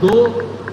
2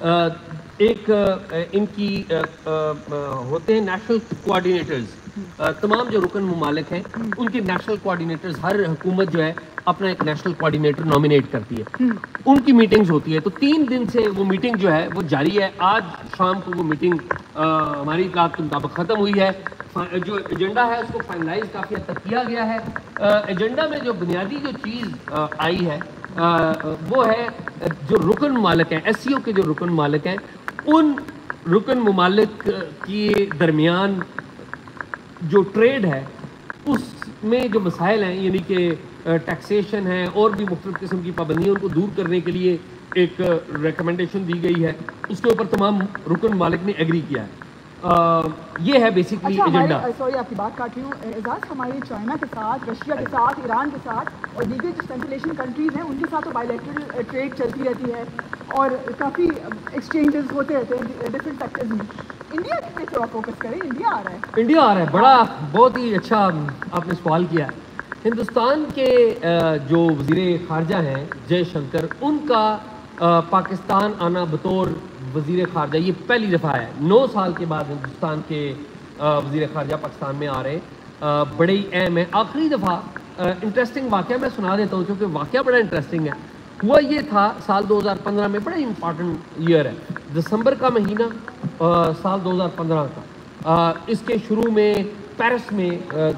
ایک ان کی ہوتے ہیں نیشنل کوآرڈینیٹرز، تمام جو رکن ممالک ہیں ان کے نیشنل کوآرڈینیٹرز، ہر حکومت جو ہے اپنا ایک نیشنل کوآرڈینیٹر نامینیٹ کرتی ہے، ان کی میٹنگز ہوتی ہے. تو 3 دن سے وہ میٹنگ جو ہے وہ جاری ہے. آج شام کو وہ میٹنگ ہماری اطلاعات کے مطابق ختم ہوئی ہے. جو ایجنڈا ہے اس کو فائنلائز کافی حد تک کیا گیا ہے. ایجنڈا میں جو بنیادی جو چیز آئی ہے وہ ہے جو رکن ممالک ہیں، ایس سی او کے جو رکن ممالک ہیں، ان رکن ممالک کے درمیان جو ٹریڈ ہے اس میں جو مسائل ہیں، یعنی کہ ٹیکسیشن ہے اور بھی مختلف قسم کی پابندیاں، ان کو دور کرنے کے لیے ایک ریکمنڈیشن دی گئی ہے. اس کے اوپر تمام رکن ممالک نے ایگری کیا ہے. یہ ہے بیسکلی ایجنڈا. سوری آپ کی بات کاٹ رہی ہوں اعزاز، ہماری چائنا کے ساتھ، رشیا کے ساتھ، ایران کے ساتھ اور دیگر جو سینٹرل ایشین کنٹریز ہیں ان کے ساتھ تو بائی لیٹرل ٹریڈ چلتی رہتی ہے اور کافی ایکسچینجز ہوتے رہتے ہیں ڈفرینٹ سیکٹرز میں. انڈیا پہ تھوڑا فوکس کریں. انڈیا آ رہا ہے. بڑا بہت ہی اچھا آپ نے سوال کیا ہے. ہندوستان کے جو وزیر خارجہ ہیں جے شنکر، ان کا پاکستان آنا بطور وزیر خارجہ یہ پہلی دفعہ ہے. 9 سال کے بعد ہندوستان کے وزیر خارجہ پاکستان میں آ رہے ہیں. بڑے ہی اہم ہے. آخری دفعہ انٹرسٹنگ واقعہ میں سنا دیتا ہوں کیونکہ واقعہ بڑا انٹرسٹنگ ہے. ہوا یہ تھا سال 2015 میں، بڑا امپارٹنٹ ایئر ہے، دسمبر کا مہینہ سال 2015 کا. اس کے شروع میں پیرس میں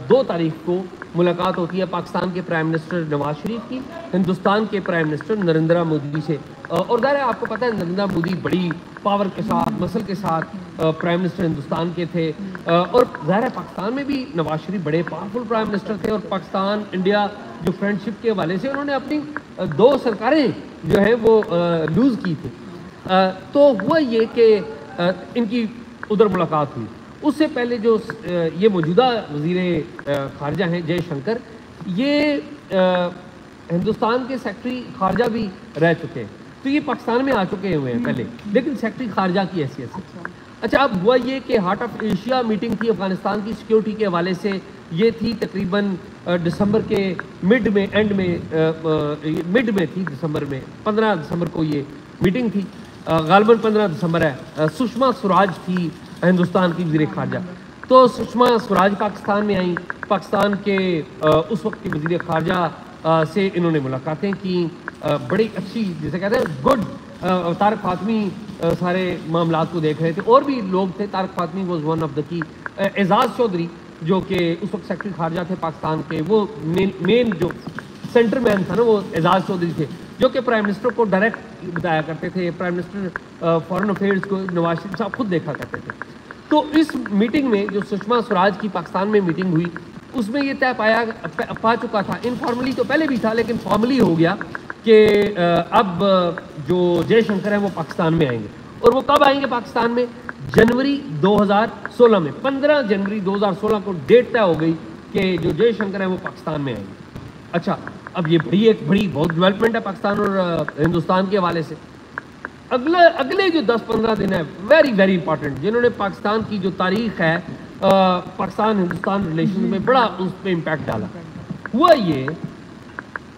2 تاریخ کو ملاقات ہوتی ہے پاکستان کے پرائم منسٹر نواز شریف کی ہندوستان کے پرائم منسٹر نریندرا مودی سے. اور ظاہر ہے آپ کو پتہ ہے نریندرا مودی بڑی پاور کے ساتھ، مسل کے ساتھ پرائم منسٹر ہندوستان کے تھے. اور ظاہر ہے پاکستان میں بھی نواز شریف بڑے پاورفل پرائم منسٹر تھے. اور پاکستان انڈیا جو فرینڈ شپ کے حوالے سے انہوں نے اپنی 2 سرکاریں جو ہیں وہ لوز کی تھی. تو ہوا یہ کہ ان کی ادھر ملاقات ہوئی. اس سے پہلے جو یہ موجودہ وزیر خارجہ ہیں جے شنکر، یہ ہندوستان کے سیکرٹری خارجہ بھی رہ چکے ہیں. تو یہ پاکستان میں آ چکے ہوئے ہیں پہلے، لیکن سیکرٹری خارجہ کی حیثیت سے. اچھا، اب ہوا یہ کہ ہارٹ آف ایشیا میٹنگ تھی افغانستان کی سیکیورٹی کے حوالے سے. یہ تھی تقریباً دسمبر کے مڈ میں تھی. دسمبر میں 15 دسمبر کو یہ میٹنگ تھی. غالباً 15 دسمبر ہے. سشما سوراج تھی ہندوستان کی وزیر خارجہ. تو سشما سوراج پاکستان میں آئیں. پاکستان کے اس وقت کے وزیر خارجہ سے انہوں نے ملاقاتیں کی. بڑی اچھی، جسے کہتے ہیں گڈ. طارق فاطمی سارے معاملات کو دیکھ رہے تھے، اور بھی لوگ تھے. طارق فاطمی واز ون آف دا کی. اعزاز چودھری جو کہ اس وقت سیکرٹری خارجہ تھے پاکستان کے، وہ مین جو سینٹر مین تھا نا، وہ اعزاز چودھری تھے، جو کہ پرائم منسٹر کو ڈائریکٹ بتایا کرتے تھے. پرائم منسٹر فارن افیئرز کو نواز شریف صاحب خود دیکھا کرتے تھے. تو اس میٹنگ میں جو سشما سوراج کی پاکستان میں میٹنگ ہوئی، اس میں یہ طے پا چکا تھا، انفارملی تو پہلے بھی تھا لیکن فارملی ہو گیا، کہ اب جو جے شنکر ہیں وہ پاکستان میں آئیں گے. اور وہ کب آئیں گے پاکستان میں؟ جنوری 2016 میں. 15 جنوری 2016 کو ڈیٹ طے ہو گئی کہ جو جے شنکر ہیں وہ پاکستان میں آئیں گے. اچھا، اب یہ ایک بڑی بہت ڈیولپمنٹ ہے پاکستان اور ہندوستان کے حوالے سے. اگلے جو 10-15 دن ہے ویری ویری امپارٹنٹ، جنہوں نے پاکستان کی جو تاریخ ہے پاکستان ہندوستان ریلیشن میں بڑا اس پہ امپیکٹ ڈالا. ہوا یہ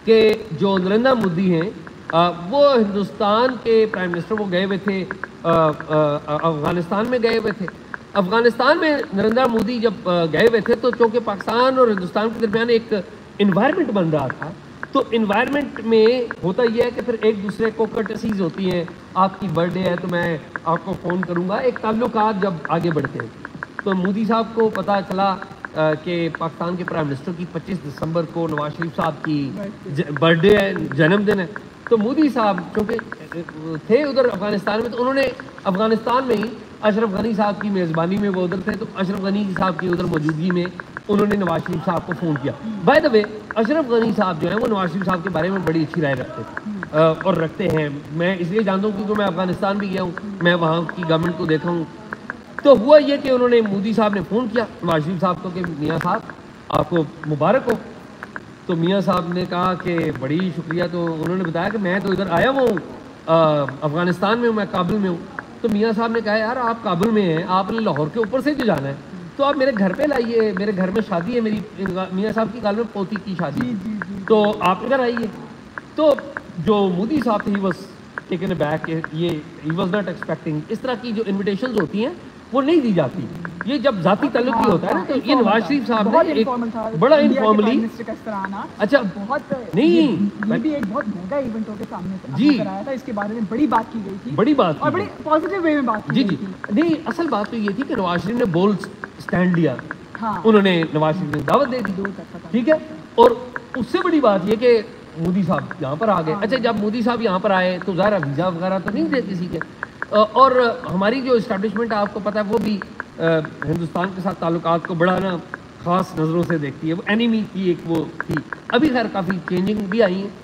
کہ جو نریندر مودی ہیں وہ ہندوستان کے پرائم منسٹر، وہ گئے ہوئے تھے افغانستان میں گئے ہوئے تھے. افغانستان میں نریندر مودی جب گئے ہوئے تھے تو چونکہ پاکستان اور ہندوستان کے درمیان ایک انوائرمنٹ بن رہا تھا، تو انوائرمنٹ میں ہوتا یہ ہے کہ پھر ایک دوسرے کو کٹسیز ہوتی ہیں. آپ کی برتھ ڈے ہے تو میں آپ کو فون کروں گا، ایک تعلقات جب آگے بڑھتے ہیں. تو مودی صاحب کو پتہ چلا کہ پاکستان کے پرائم منسٹر کی 25 دسمبر کو نواز شریف صاحب کی برتھ ڈے ہے، جنم دن ہے. تو مودی صاحب چونکہ تھے ادھر افغانستان میں، تو انہوں نے افغانستان میں ہی اشرف غنی صاحب کی میزبانی میں وہ ادھر تھے، تو اشرف غنی صاحب کی ادھر موجودگی میں انہوں نے نواز شریف صاحب کو فون کیا. بائی دا وے، اشرف غنی صاحب جو ہیں وہ نواز شریف صاحب کے بارے میں بڑی اچھی رائے رکھتے تھے اور رکھتے ہیں. میں اس لیے جانتا ہوں کیونکہ میں افغانستان بھی گیا ہوں، میں وہاں کی گورنمنٹ کو دیکھا ہوں. تو ہوا یہ کہ انہوں نے مودی صاحب نے فون کیا نواز شریف صاحب کو کہ میاں صاحب آپ کو مبارک ہو. تو میاں صاحب نے کہا کہ بڑی شکریہ. تو انہوں نے بتایا کہ میں تو ادھر آیا ہوں افغانستان میں ہوں، میں کابل میں ہوں. تو میاں صاحب نے کہا یار آپ کابل میں ہیں، آپ نے لاہور کے اوپر سے جو جانا ہے تو آپ میرے گھر پہ لائیے، میرے گھر میں شادی ہے میری، میاں صاحب کی کال میں پوتی کی شادی، تو آپ ادھر آئیے. تو جو مودی صاحب تھے بس ٹیکن بیک, یہ ہی واز ناٹ ایکسپیکٹنگ. اس طرح کی جو انویٹیشنز ہوتی ہیں وہ نہیں دی جاتی. یہ جب ذاتی تعلق کی ہوتا ہے نا, تو یہ نواز شریف صاحب نے ایک بڑا انفارملی, اچھا بہت نہیں, یہ بھی ایک بہت مہنگا ایونٹ ہو کے سامنے جی آیا تھا, اس کے بارے میں بڑی بات کی گئی تھی, بڑی بات اور بڑی پازیٹیو وے میں بات کی جی گئی جی تھی. نہیں, اصل بات تو یہ تھی کہ نواز شریف نے بولڈ اسٹینڈ لیا, ہاں انہوں نے نواز شریف نے دعوت دے دی, ٹھیک ہے. اور اس سے بڑی بات یہ کہ مودی صاحب یہاں پر آ گئے. اچھا جب مودی صاحب یہاں پر آئے تو ظاہر ویزا وغیرہ تو نہیں تھے کسی کے, اور ہماری جو اسٹیبلشمنٹ ہے آپ کو پتہ ہے وہ بھی ہندوستان کے ساتھ تعلقات کو بڑا نا خاص نظروں سے دیکھتی ہے, وہ اینیمی کی ایک وہ تھی. ابھی خیر کافی چینجنگ بھی آئی ہیں,